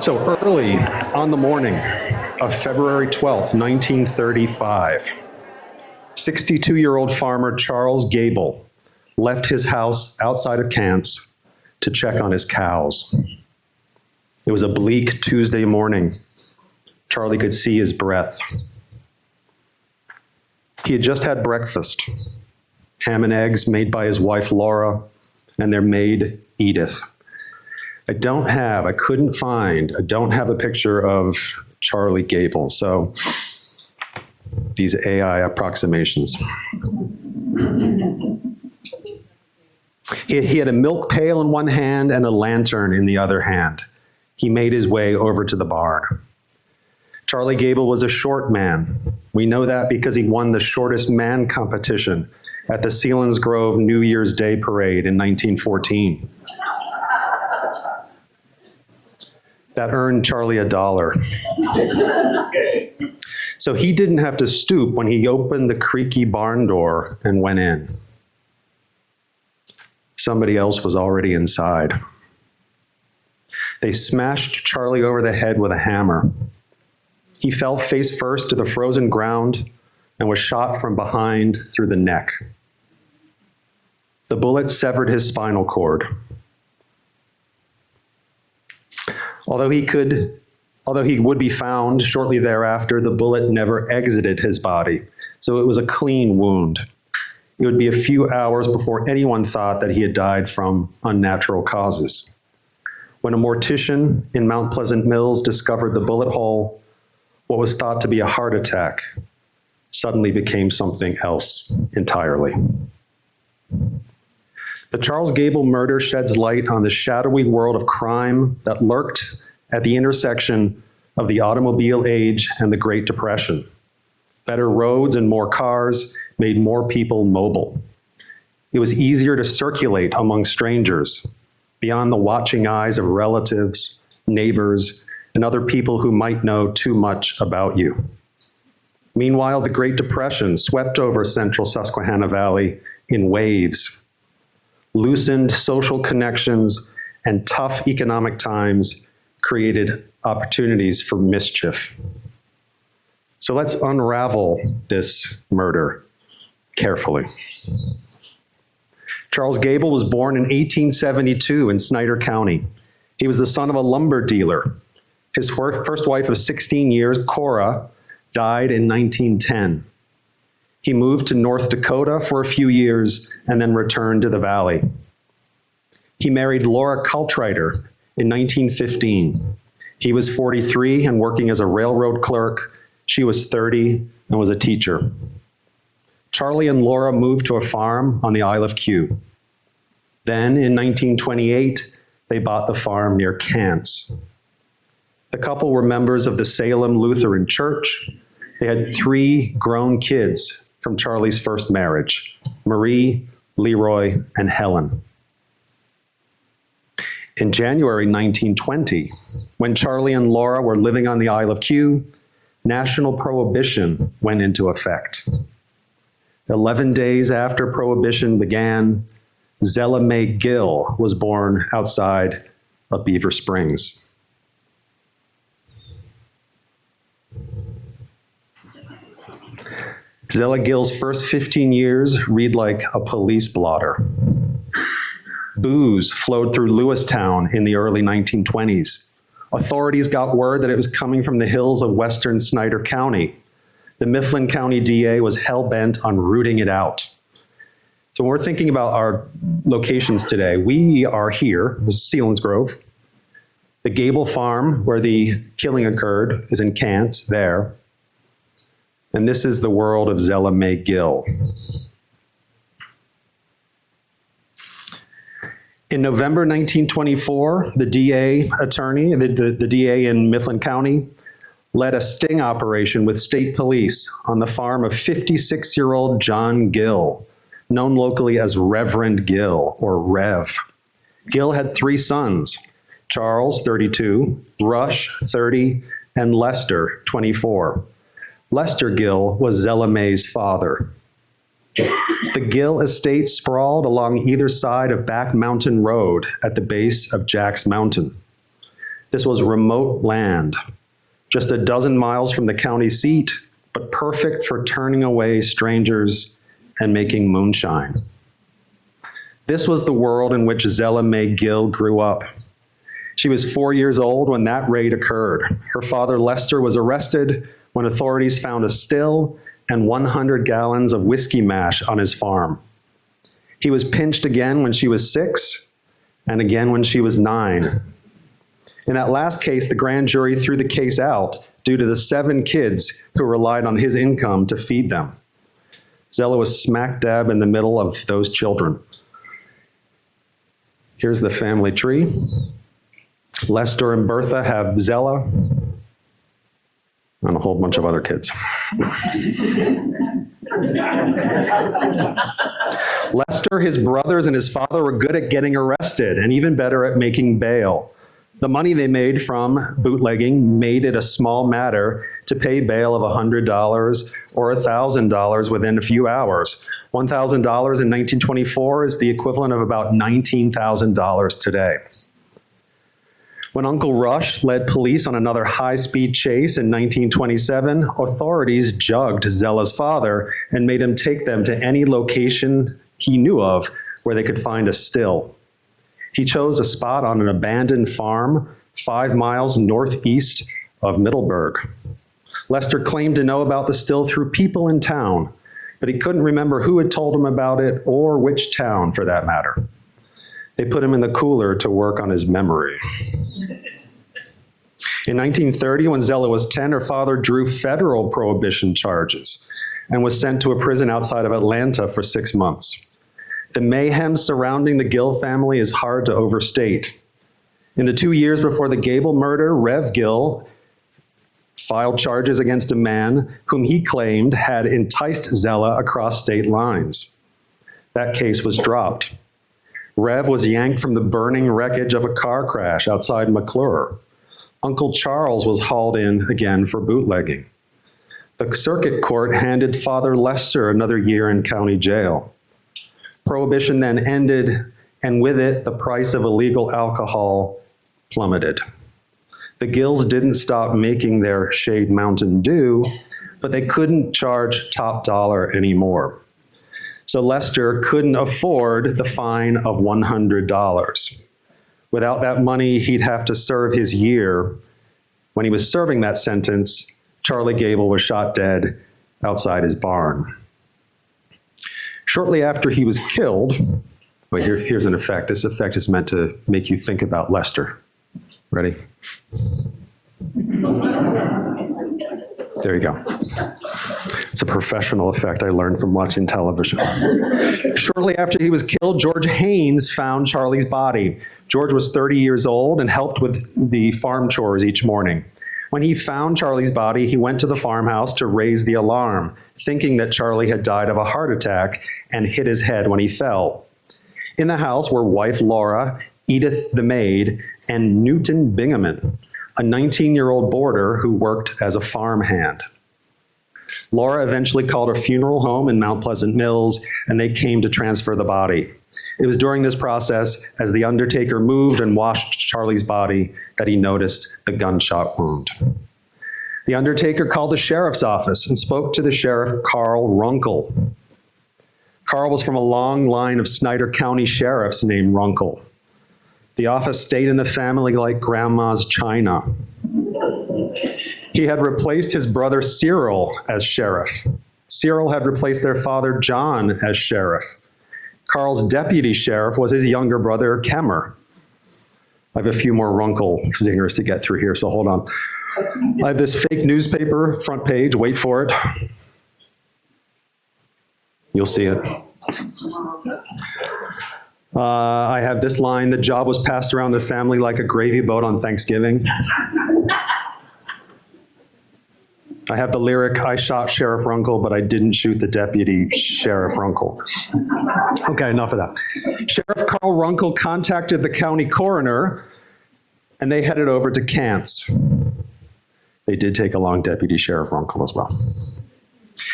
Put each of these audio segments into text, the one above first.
So early on the morning of February 12th, 1935, 62-year-old farmer Charles Gabel left his house outside of Cants to check on his cows. It was a bleak Tuesday morning. Charlie could see his breath. He had just had breakfast, ham and eggs made by his wife Laura and their maid Edith. I don't have a picture of Charlie Gabel, so these AI approximations. He had a milk pail in one hand and a lantern in the other hand. He made his way over to the barn. Charlie Gabel was a short man. We know that because he won the shortest man competition at the Selinsgrove New Year's Day parade in 1914. That earned Charlie $1. So he didn't have to stoop when he opened the creaky barn door and went in. Somebody else was already inside. They smashed Charlie over the head with a hammer. He fell face first to the frozen ground and was shot from behind through the neck. The bullet severed his spinal cord. Although he would be found shortly thereafter, the bullet never exited his body, so it was a clean wound. It would be a few hours before anyone thought that he had died from unnatural causes. When a mortician in Mount Pleasant Mills discovered the bullet hole, what was thought to be a heart attack suddenly became something else entirely. The Charles Gabel murder sheds light on the shadowy world of crime that lurked at the intersection of the automobile age and the Great Depression. Better roads and more cars made more people mobile. It was easier to circulate among strangers, beyond the watching eyes of relatives, neighbors, and other people who might know too much about you. Meanwhile, the Great Depression swept over central Susquehanna Valley in waves. Loosened social connections and tough economic times created opportunities for mischief. So let's unravel this murder carefully. Charles Gabel was born in 1872 in Snyder County. He was the son of a lumber dealer. His first wife of 16 years, Cora, died in 1910. He moved to North Dakota for a few years and then returned to the Valley. He married Laura Kaltreiter in 1915. He was 43 and working as a railroad clerk. She was 30 and was a teacher. Charlie and Laura moved to a farm on the Isle of Kew. Then in 1928, they bought the farm near Cants. The couple were members of the Salem Lutheran Church. They had 3 grown kids from Charlie's first marriage, Marie, Leroy, and Helen. In January 1920, when Charlie and Laura were living on the Isle of Kew, national prohibition went into effect. 11 days after prohibition began, Zella Mae Gill was born outside of Beaver Springs. Zella Gill's first 15 years read like a police blotter. Booze flowed through Lewistown in the early 1920s. Authorities got word that it was coming from the hills of western Snyder County. The Mifflin County DA was hell-bent on rooting it out. So when we're thinking about our locations today, we are here, this is Selinsgrove. The Gabel farm, where the killing occurred, is in Cants, there. And this is the world of Zella Mae Gill. In November 1924, the DA attorney, the DA in Mifflin County, led a sting operation with state police on the farm of 56-year-old John Gill, known locally as Reverend Gill, or Rev. Gill had 3 sons, Charles, 32, Rush, 30, and Lester, 24. Lester Gill was Zella Mae's father. The Gill estate sprawled along either side of Back Mountain Road at the base of Jack's Mountain. This was remote land, just a dozen miles from the county seat, but perfect for turning away strangers and making moonshine. This was the world in which Zella Mae Gill grew up. She was 4 years old when that raid occurred. Her father, Lester, was arrested when authorities found a still and 100 gallons of whiskey mash on his farm. He was pinched again when she was 6 and again when she was 9. In that last case, the grand jury threw the case out due to the 7 kids who relied on his income to feed them. Zella was smack dab in the middle of those children. Here's the family tree. Lester and Bertha have Zella and a whole bunch of other kids. Lester, his brothers, and his father were good at getting arrested and even better at making bail. The money they made from bootlegging made it a small matter to pay bail of $100 or $1,000 within a few hours. $1,000 in 1924 is the equivalent of about $19,000 today. When Uncle Rush led police on another high-speed chase in 1927, authorities jugged Zella's father and made him take them to any location he knew of where they could find a still. He chose a spot on an abandoned farm 5 miles northeast of Middleburg. Lester claimed to know about the still through people in town, but he couldn't remember who had told him about it or which town for that matter. They put him in the cooler to work on his memory. In 1930, when Zella was 10, her father drew federal prohibition charges and was sent to a prison outside of Atlanta for 6 months. The mayhem surrounding the Gill family is hard to overstate. In the 2 years before the Gabel murder, Rev Gill filed charges against a man whom he claimed had enticed Zella across state lines. That case was dropped. Rev was yanked from the burning wreckage of a car crash outside McClure. Uncle Charles was hauled in again for bootlegging. The circuit court handed Father Lester another year in county jail. Prohibition then ended, and with it, the price of illegal alcohol plummeted. The Gills didn't stop making their Shade Mountain Dew, but they couldn't charge top dollar anymore. So Lester couldn't afford the fine of $100. Without that money, he'd have to serve his year. When he was serving that sentence, Charlie Gabel was shot dead outside his barn. Shortly after he was killed, well, here's an effect. This effect is meant to make you think about Lester. Ready? There you go. It's a professional effect I learned from watching television. Shortly after he was killed, George Haynes found Charlie's body. George was 30 years old and helped with the farm chores each morning. When he found Charlie's body, he went to the farmhouse to raise the alarm, thinking that Charlie had died of a heart attack and hit his head when he fell. In the house were wife Laura, Edith the maid, and Newton Bingaman, a 19-year-old boarder who worked as a farmhand. Laura eventually called a funeral home in Mount Pleasant Mills, and they came to transfer the body. It was during this process, as the undertaker moved and washed Charlie's body, that he noticed the gunshot wound. The undertaker called the sheriff's office and spoke to the sheriff, Carl Runkle. Carl was from a long line of Snyder County sheriffs named Runkle. The office stayed in the family like grandma's china. He had replaced his brother Cyril as sheriff. Cyril had replaced their father John as sheriff. Carl's deputy sheriff was his younger brother Kemmer. I have a few more Runkle zingers to get through here, so hold on. I have this fake newspaper front page, wait for it. You'll see it. I have this line, the job was passed around the family like a gravy boat on Thanksgiving. I have the lyric, I shot Sheriff Runkle, but I didn't shoot the deputy Sheriff Runkle. Okay, enough of that. Sheriff Carl Runkle contacted the county coroner, and they headed over to Kant's. They did take along Deputy Sheriff Runkle as well.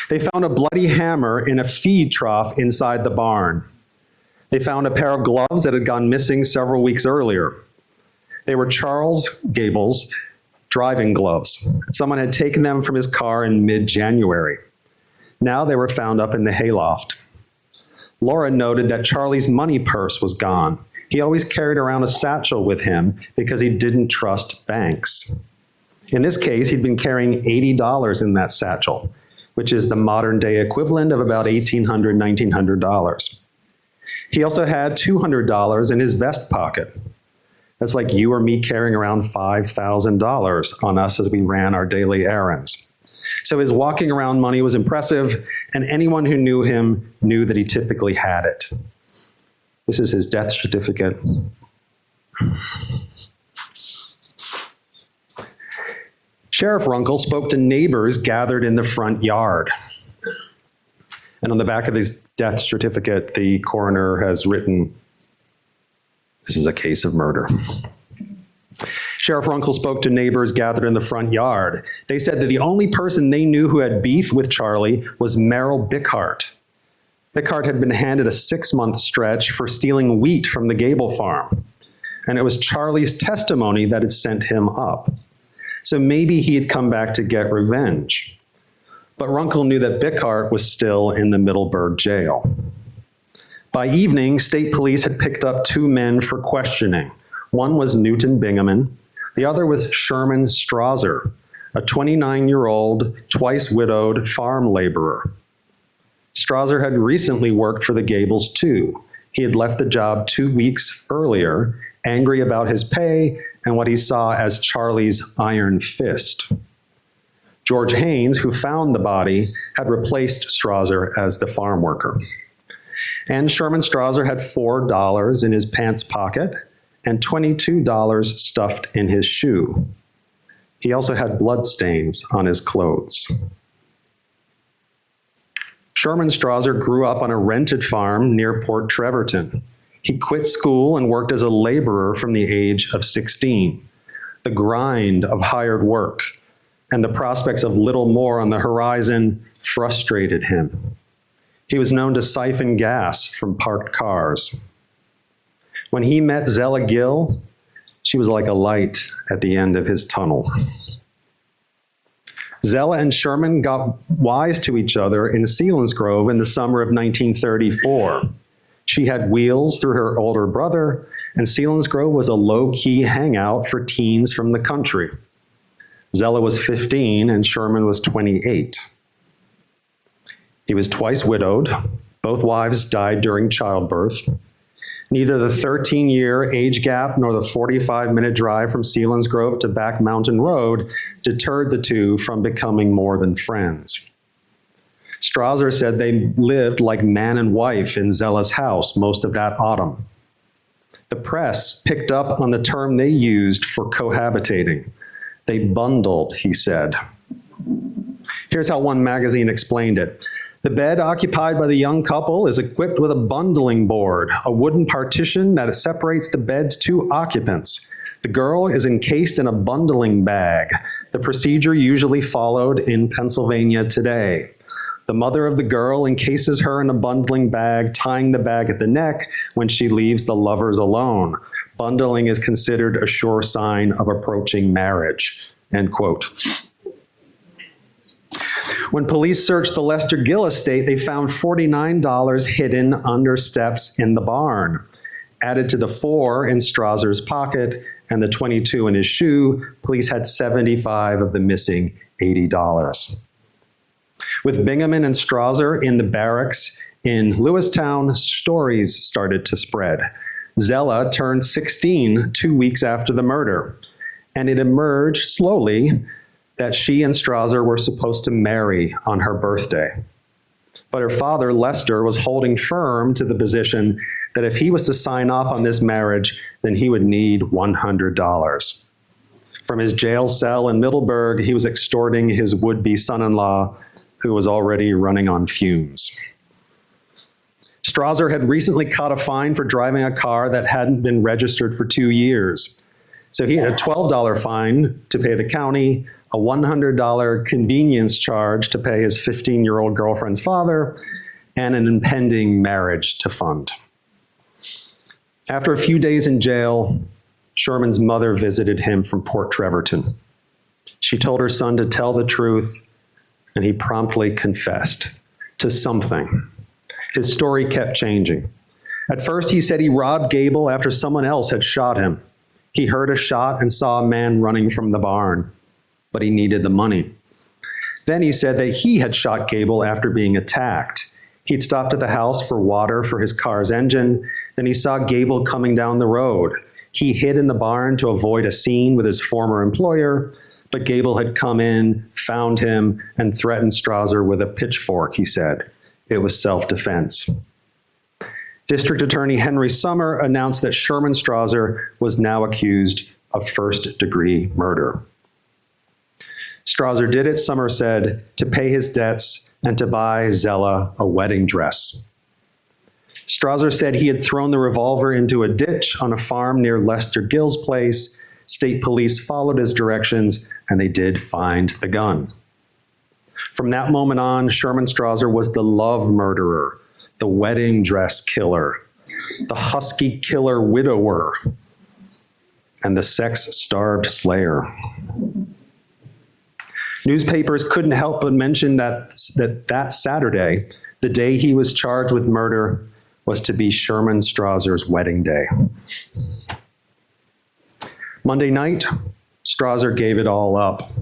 They found a bloody hammer in a feed trough inside the barn. They found a pair of gloves that had gone missing several weeks earlier. They were Charles Gabel's driving gloves. Someone had taken them from his car in mid-January. Now they were found up in the hayloft. Laura noted that Charlie's money purse was gone. He always carried around a satchel with him because he didn't trust banks. In this case, he'd been carrying $80 in that satchel, which is the modern day equivalent of about $1,800, $1,900. He also had $200 in his vest pocket. That's like you or me carrying around $5,000 on us as we ran our daily errands. So his walking around money was impressive, and anyone who knew him knew that he typically had it. This is his death certificate. Sheriff Runkle spoke to neighbors gathered in the front yard. And on the back of his death certificate, the coroner has written, "This is a case of murder." Sheriff Runkle spoke to neighbors gathered in the front yard. They said that the only person they knew who had beef with Charlie was Merrill Bickhart. Bickhart had been handed a 6-month stretch for stealing wheat from the Gabel farm. And it was Charlie's testimony that had sent him up. So maybe he had come back to get revenge. But Runkle knew that Bickhart was still in the Middleburg jail. By evening, state police had picked up 2 men for questioning. One was Newton Bingaman. The other was Sherman Strasser, a 29-year-old, twice-widowed farm laborer. Strasser had recently worked for the Gabels too. He had left the job 2 weeks earlier, angry about his pay and what he saw as Charlie's iron fist. George Haynes, who found the body, had replaced Strasser as the farm worker. And Sherman Strasser had $4 in his pants pocket and $22 stuffed in his shoe. He also had bloodstains on his clothes. Sherman Strasser grew up on a rented farm near Port Trevorton. He quit school and worked as a laborer from the age of 16. The grind of hired work and the prospects of little more on the horizon frustrated him. He was known to siphon gas from parked cars. When he met Zella Gill, she was like a light at the end of his tunnel. Zella and Sherman got wise to each other in Selinsgrove in the summer of 1934. She had wheels through her older brother, and Selinsgrove was a low-key hangout for teens from the country. Zella was 15 and Sherman was 28. He was twice widowed. Both wives died during childbirth. Neither the 13-year age gap nor the 45-minute drive from Selinsgrove to Back Mountain Road deterred the two from becoming more than friends. Strasser said they lived like man and wife in Zella's house most of that autumn. The press picked up on the term they used for cohabitating. They bundled, he said. Here's how one magazine explained it. The bed occupied by the young couple is equipped with a bundling board, a wooden partition that separates the bed's 2 occupants. The girl is encased in a bundling bag, the procedure usually followed in Pennsylvania today. The mother of the girl encases her in a bundling bag, tying the bag at the neck when she leaves the lovers alone. Bundling is considered a sure sign of approaching marriage, end quote. When police searched the Lester Gill estate, they found $49 hidden under steps in the barn. Added to the 4 in Strasser's pocket and the 22 in his shoe, police had 75 of the missing $80. With Bingaman and Strasser in the barracks in Lewistown, stories started to spread. Zella turned 16 2 weeks after the murder, and it emerged slowly that she and Strasser were supposed to marry on her birthday. But her father, Lester, was holding firm to the position that if he was to sign off on this marriage, then he would need $100. From his jail cell in Middleburg, he was extorting his would-be son-in-law, who was already running on fumes. Strasser had recently caught a fine for driving a car that hadn't been registered for 2 years. So he had a $12 fine to pay the county, a $100 convenience charge to pay his 15-year-old girlfriend's father, and an impending marriage to fund. After a few days in jail, Sherman's mother visited him from Port Trevorton. She told her son to tell the truth, and he promptly confessed to something. His story kept changing. At first, he said he robbed Gabel after someone else had shot him. He heard a shot and saw a man running from the barn, but he needed the money. Then he said that he had shot Gabel after being attacked. He'd stopped at the house for water for his car's engine. Then he saw Gabel coming down the road. He hid in the barn to avoid a scene with his former employer, but Gabel had come in, found him, and threatened Strasser with a pitchfork, he said. It was self-defense. District Attorney Henry Summer announced that Sherman Strasser was now accused of first-degree murder. Strasser did it, Summer said, to pay his debts and to buy Zella a wedding dress. Strasser said he had thrown the revolver into a ditch on a farm near Lester Gill's place. State police followed his directions, and they did find the gun. From that moment on, Sherman Strasser was the love murderer, the wedding dress killer, the husky killer widower, and the sex-starved slayer. Newspapers couldn't help but mention that Saturday, the day he was charged with murder, was to be Sherman Strasser's wedding day. Monday night, Strasser gave it all up.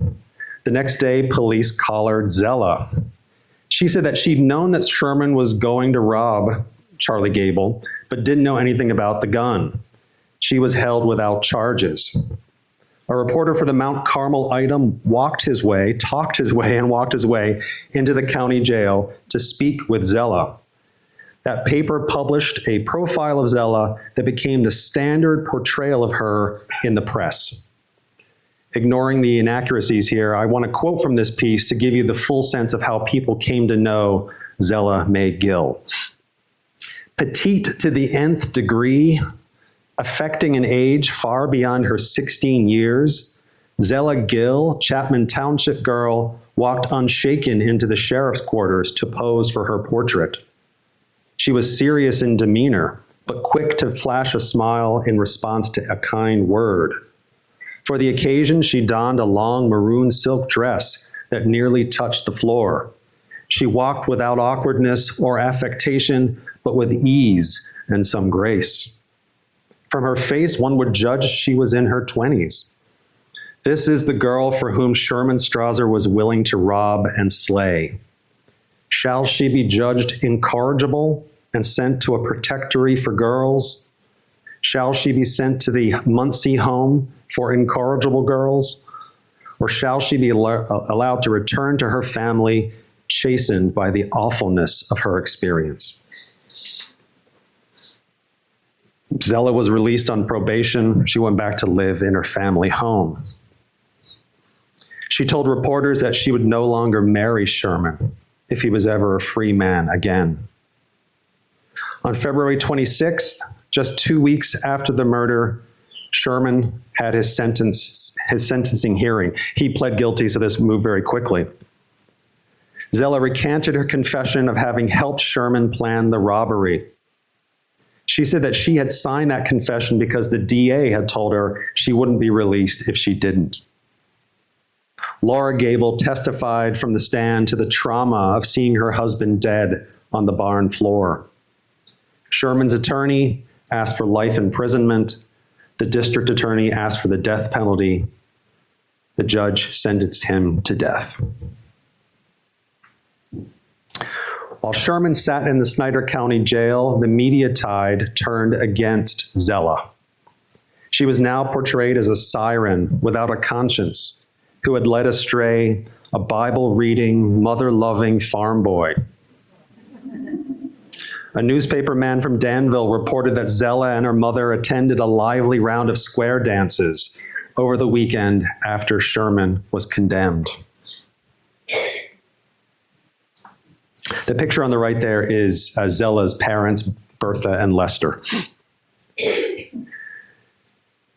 The next day, police collared Zella. She said that she'd known that Sherman was going to rob Charlie Gabel, but didn't know anything about the gun. She was held without charges. A reporter for the Mount Carmel Item talked his way into the county jail to speak with Zella. That paper published a profile of Zella that became the standard portrayal of her in the press. Ignoring the inaccuracies here, I want to quote from this piece to give you the full sense of how people came to know Zella Mae Gill. Petite to the nth degree, affecting an age far beyond her 16 years, Zella Gill, Chapman Township girl, walked unshaken into the sheriff's quarters to pose for her portrait. She was serious in demeanor, but quick to flash a smile in response to a kind word. For the occasion, she donned a long maroon silk dress that nearly touched the floor. She walked without awkwardness or affectation, but with ease and some grace. From her face, one would judge she was in her 20s. This is the girl for whom Sherman Strasser was willing to rob and slay. Shall she be judged incorrigible and sent to a protectory for girls? Shall she be sent to the Muncie home for incorrigible girls? Or shall she be allowed to return to her family, chastened by the awfulness of her experience? Zella was released on probation. She went back to live in her family home. She told reporters that she would no longer marry Sherman if he was ever a free man again. On February 26th, just 2 weeks after the murder, Sherman had his sentencing hearing. He pled guilty, so this moved very quickly. Zella recanted her confession of having helped Sherman plan the robbery. She said that she had signed that confession because the DA had told her she wouldn't be released if she didn't. Laura Gabel testified from the stand to the trauma of seeing her husband dead on the barn floor. Sherman's attorney asked for life imprisonment. The district attorney asked for the death penalty. The judge sentenced him to death. While Sherman sat in the Snyder County Jail, the media tide turned against Zella. She was now portrayed as a siren without a conscience who had led astray a Bible-reading, mother-loving farm boy. A newspaper man from Danville reported that Zella and her mother attended a lively round of square dances over the weekend after Sherman was condemned. The picture on the right there is Zella's parents, Bertha and Lester.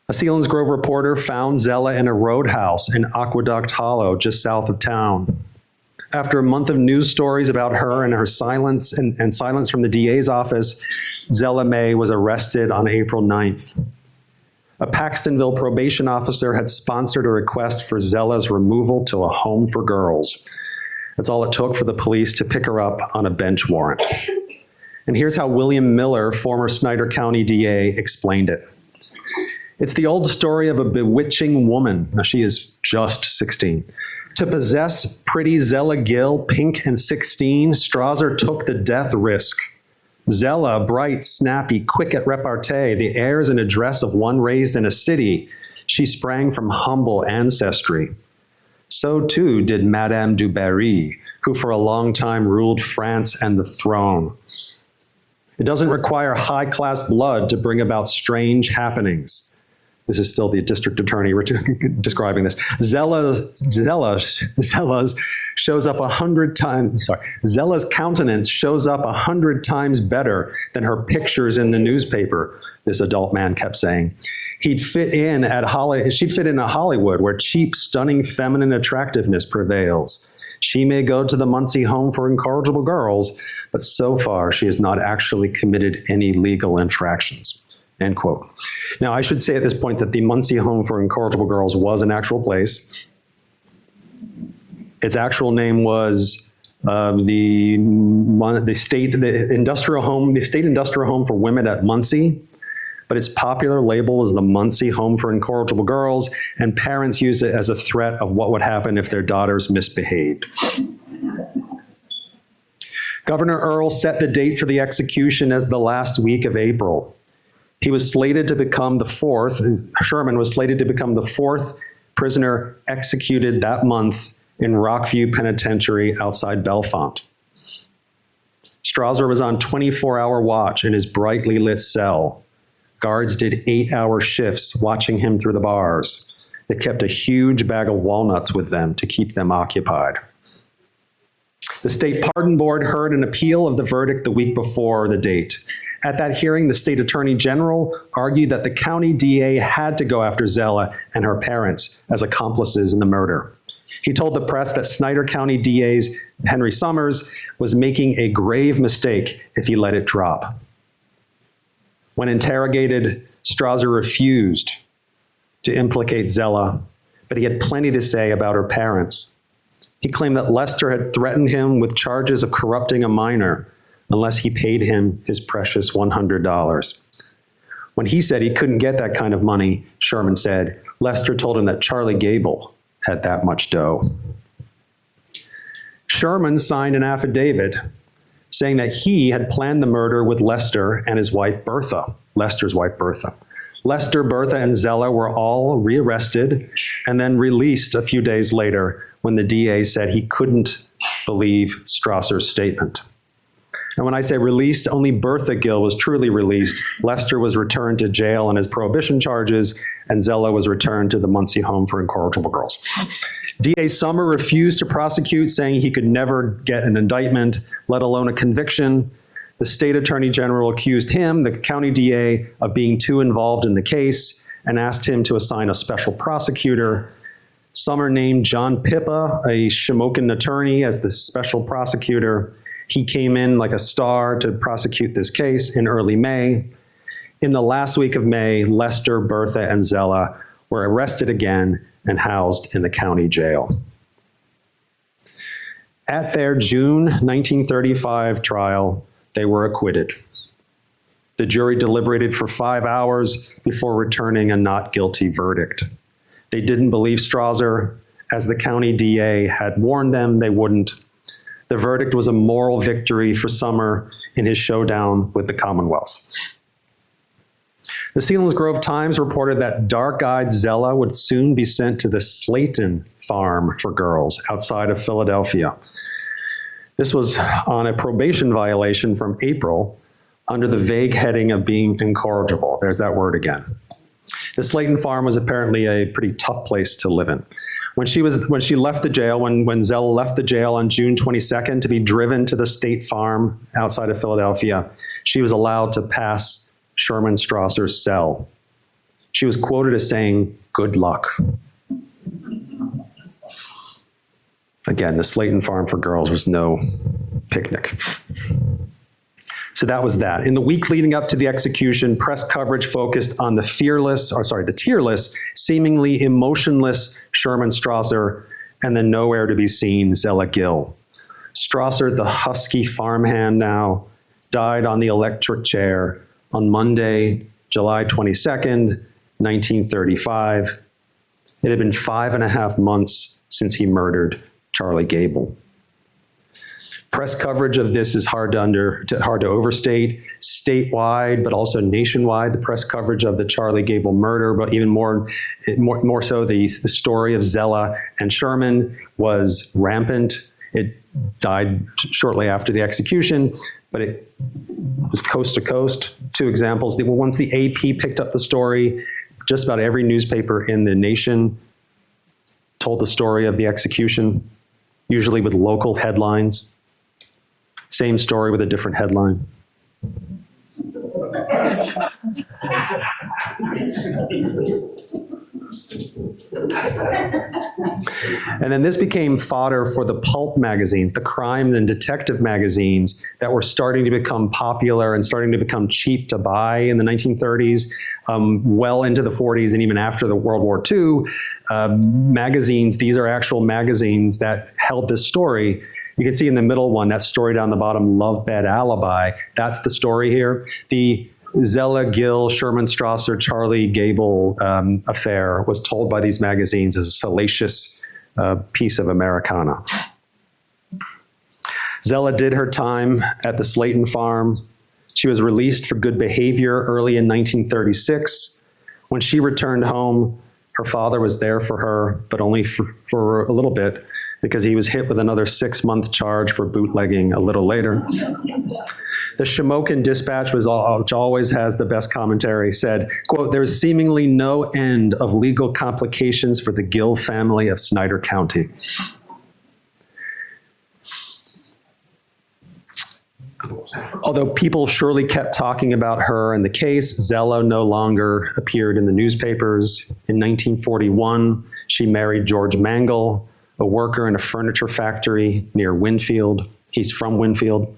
A Selinsgrove reporter found Zella in a roadhouse in Aqueduct Hollow, just south of town. After a month of news stories about her and her silence and silence from the DA's office, Zella Mae was arrested on April 9th. A Paxtonville probation officer had sponsored a request for Zella's removal to a home for girls. That's all it took for the police to pick her up on a bench warrant. And here's how William Miller, former Snyder County DA, explained it. It's the old story of a bewitching woman. Now, she is just 16. To possess pretty Zella Gill, pink and 16, Strasser took the death risk. Zella, bright, snappy, quick at repartee, the airs and address of one raised in a city. She sprang from humble ancestry. So too did Madame du Barry, who for a long time ruled France and the throne. It doesn't require high-class blood to bring about strange happenings. This is still the district attorney describing this. Zella's shows up 100 times, Zella's countenance shows up 100 times better than her pictures in the newspaper, this adult man kept saying. She'd fit in at Hollywood, where cheap, stunning feminine attractiveness prevails. She may go to the Muncie Home for Incorrigible Girls, but so far she has not actually committed any legal infractions. End quote. Now, I should say at this point that the Muncie Home for Incorrigible Girls was an actual place. Its actual name was the State Industrial Home for Women at Muncie, but its popular label was the Muncie Home for Incorrigible Girls, and parents used it as a threat of what would happen if their daughters misbehaved. Governor Earl set the date for the execution as the last week of April. He was slated to become the fourth, Sherman was slated to become the fourth prisoner executed that month in Rockview Penitentiary outside Bellefonte. Strasser was on 24-hour watch in his brightly lit cell. Guards did 8-hour shifts watching him through the bars. They kept a huge bag of walnuts with them to keep them occupied. The State Pardon Board heard an appeal of the verdict the week before the date. At that hearing, the state attorney general argued that the county DA had to go after Zella and her parents as accomplices in the murder. He told the press that Snyder County DA's Henry Summers was making a grave mistake if he let it drop. When interrogated, Strasser refused to implicate Zella, but he had plenty to say about her parents. He claimed that Lester had threatened him with charges of corrupting a minor unless he paid him his precious $100. When he said he couldn't get that kind of money, Sherman said, Lester told him that Charlie Gabel had that much dough. Sherman signed an affidavit saying that he had planned the murder with Lester and his wife, Bertha, Lester's wife, Bertha. Lester, Bertha, and Zella were all rearrested and then released a few days later when the DA said he couldn't believe Strasser's statement. And when I say released, only Bertha Gill was truly released. Lester was returned to jail on his prohibition charges, and Zella was returned to the Muncie Home for Incorrigible Girls. DA Summer refused to prosecute, saying he could never get an indictment, let alone a conviction. The state attorney general accused him, the county DA, of being too involved in the case and asked him to assign a special prosecutor. Summer named John Pippa, a Shamokin attorney, as the special prosecutor. He came in like a star to prosecute this case in early May. In the last week of May, Lester, Bertha, and Zella were arrested again and housed in the county jail. At their June 1935 trial, they were acquitted. The jury deliberated for 5 hours before returning a not guilty verdict. They didn't believe Strasser, as the county DA had warned them they wouldn't. The verdict was a moral victory for Summer in his showdown with the Commonwealth. The Selinsgrove Times reported that dark-eyed Zella would soon be sent to the Slayton Farm for Girls outside of Philadelphia. This was on a probation violation from April under the vague heading of being incorrigible. There's that word again. The Slayton Farm was apparently a pretty tough place to live in. When she left the jail, when Zella left the jail on June 22nd to be driven to the State Farm outside of Philadelphia, she was allowed to pass Sherman Strasser's cell. She was quoted as saying, "Good luck." Again, the Slayton Farm for Girls was no picnic. So that was that. In the week leading up to the execution, press coverage focused on the tearless, seemingly emotionless Sherman Strasser, and then nowhere to be seen Zella Gill. Strasser, the husky farmhand now, died on the electric chair on Monday, July 22nd, 1935. It had been 5.5 months since he murdered Charlie Gable. Press coverage of this is hard to overstate. Statewide, but also nationwide, the press coverage of the Charlie Gable murder, but even more so, the story of Zella and Sherman was rampant. It died shortly after the execution, but it was coast to coast. 2 examples. Once the AP picked up the story, just about every newspaper in the nation told the story of the execution, usually with local headlines. Same story with a different headline. And then this became fodder for the pulp magazines, the crime and detective magazines that were starting to become popular and starting to become cheap to buy in the 1930s, well into the 40s and even after the World War II. Magazines, these are actual magazines that held this story. You can see in the middle one, that story down the bottom, Love Bed Alibi. That's the story here. The Zella Gill, Sherman Strasser, Charlie Gable affair was told by these magazines as a salacious piece of Americana. Zella did her time at the Slayton farm. She was released for good behavior early in 1936. When she returned home, her father was there for her, but only for a little bit, because he was hit with another 6-month charge for bootlegging a little later. The Shamokin Dispatch, which always has the best commentary, said, quote, "There's seemingly no end of legal complications for the Gill family of Snyder County." Although people surely kept talking about her and the case, Zella no longer appeared in the newspapers. In 1941, she married George Mangle, a worker in a furniture factory near Winfield. He's from Winfield.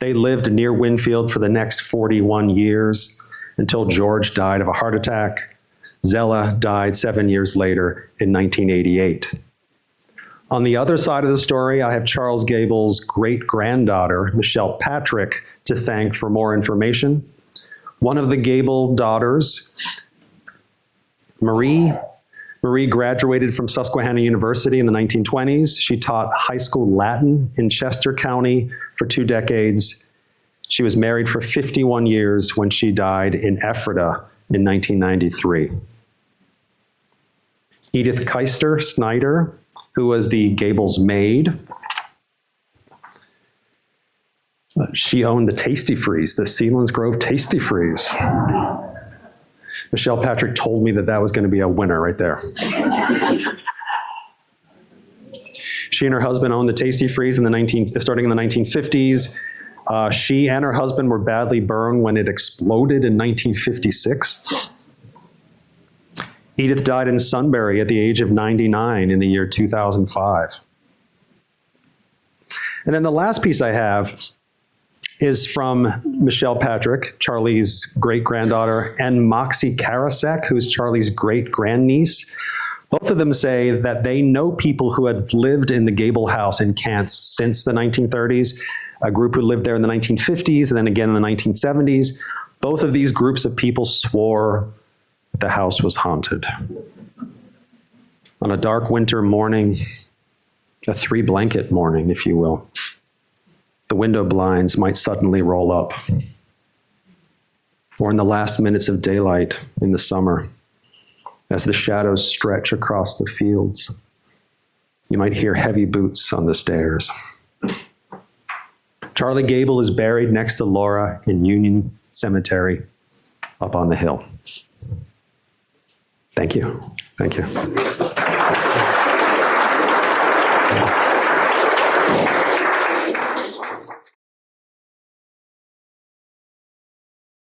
They lived near Winfield for the next 41 years until George died of a heart attack. Zella died 7 years later in 1988. On the other side of the story, I have Charles Gable's great-granddaughter, Michelle Patrick, to thank for more information. One of the Gable daughters, Marie graduated from Susquehanna University in the 1920s. She taught high school Latin in Chester County for 2 decades. She was married for 51 years when she died in Ephrata in 1993. Edith Keister Snyder, who was the Gable's maid. She owned the Tasty Freeze, the Selinsgrove Tasty Freeze. Michelle Patrick told me that that was going to be a winner right there. She and her husband owned the Tasty Freeze starting in the 1950s. She and her husband were badly burned when it exploded in 1956. Edith died in Sunbury at the age of 99 in the year 2005. And then the last piece I have is from Michelle Patrick, Charlie's great-granddaughter, and Moxie Karasek, who's Charlie's great-grandniece. Both of them say that they know people who had lived in the Gable house in Cants since the 1930s, a group who lived there in the 1950s, and then again in the 1970s. Both of these groups of people swore the house was haunted. On a dark winter morning, a 3-blanket morning, if you will, the window blinds might suddenly roll up. Or in the last minutes of daylight in the summer, as the shadows stretch across the fields, you might hear heavy boots on the stairs. Charlie Gable is buried next to Laura in Union Cemetery up on the hill. Thank you. Thank you.